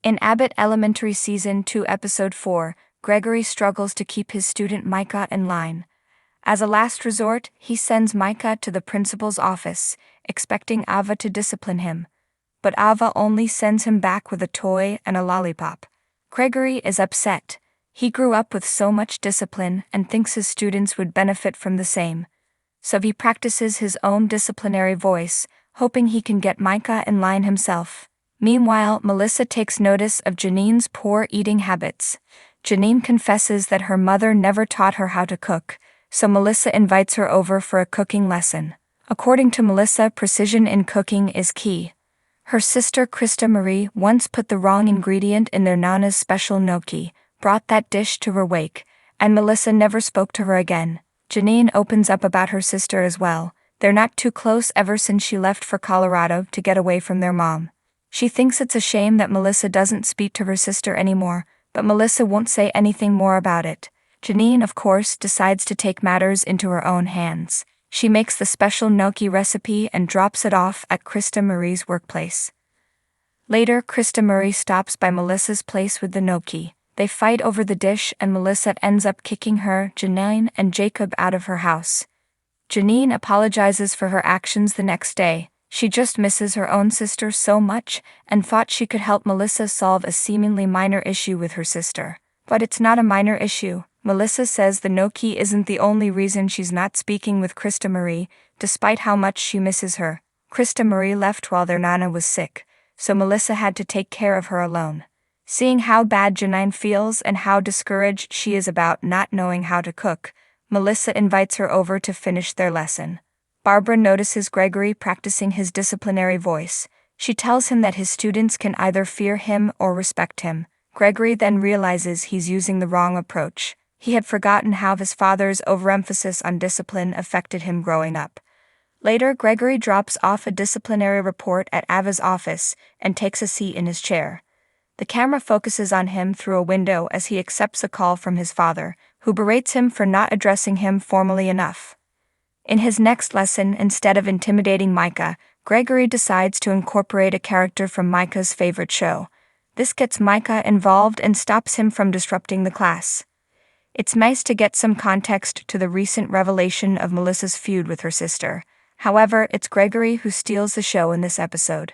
In Abbott Elementary Season 2 Episode 4, Gregory struggles to keep his student Micah in line. As a last resort, he sends Micah to the principal's office, expecting Ava to discipline him. But Ava only sends him back with a toy and a lollipop. Gregory is upset. He grew up with so much discipline and thinks his students would benefit from the same. So he practices his own disciplinary voice, hoping he can get Micah in line himself. Meanwhile, Melissa takes notice of Janine's poor eating habits. Janine confesses that her mother never taught her how to cook, so Melissa invites her over for a cooking lesson. According to Melissa, precision in cooking is key. Her sister Krista Marie once put the wrong ingredient in their Nana's special gnocchi, brought that dish to her wake, and Melissa never spoke to her again. Janine opens up about her sister as well. They're not too close ever since she left for Colorado to get away from their mom. She thinks it's a shame that Melissa doesn't speak to her sister anymore, but Melissa won't say anything more about it. Janine, of course, decides to take matters into her own hands. She makes the special gnocchi recipe and drops it off at Krista Marie's workplace. Later, Krista Marie stops by Melissa's place with the gnocchi. They fight over the dish and Melissa ends up kicking her, Janine, and Jacob out of her house. Janine apologizes for her actions the next day. She just misses her own sister so much and thought she could help Melissa solve a seemingly minor issue with her sister. But it's not a minor issue. Melissa says the gnocchi isn't the only reason she's not speaking with Krista Marie, despite how much she misses her. Krista Marie left while their Nana was sick, so Melissa had to take care of her alone. Seeing how bad Janine feels and how discouraged she is about not knowing how to cook, Melissa invites her over to finish their lesson. Barbara notices Gregory practicing his disciplinary voice. She tells him that his students can either fear him or respect him. Gregory then realizes he's using the wrong approach. He had forgotten how his father's overemphasis on discipline affected him growing up. Later, Gregory drops off a disciplinary report at Ava's office and takes a seat in his chair. The camera focuses on him through a window as he accepts a call from his father, who berates him for not addressing him formally enough. In his next lesson, instead of intimidating Micah, Gregory decides to incorporate a character from Micah's favorite show. This gets Micah involved and stops him from disrupting the class. It's nice to get some context to the recent revelation of Melissa's feud with her sister. However, it's Gregory who steals the show in this episode.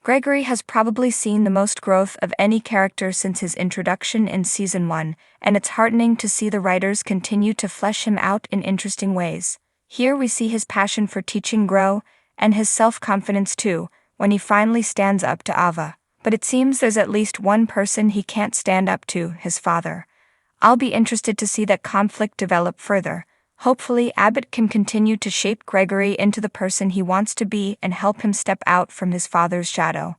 Gregory has probably seen the most growth of any character since his introduction in Season 1, and it's heartening to see the writers continue to flesh him out in interesting ways. Here we see his passion for teaching grow, and his self-confidence too, when he finally stands up to Ava. But it seems there's at least one person he can't stand up to, his father. I'll be interested to see that conflict develop further. Hopefully, Abbott can continue to shape Gregory into the person he wants to be and help him step out from his father's shadow.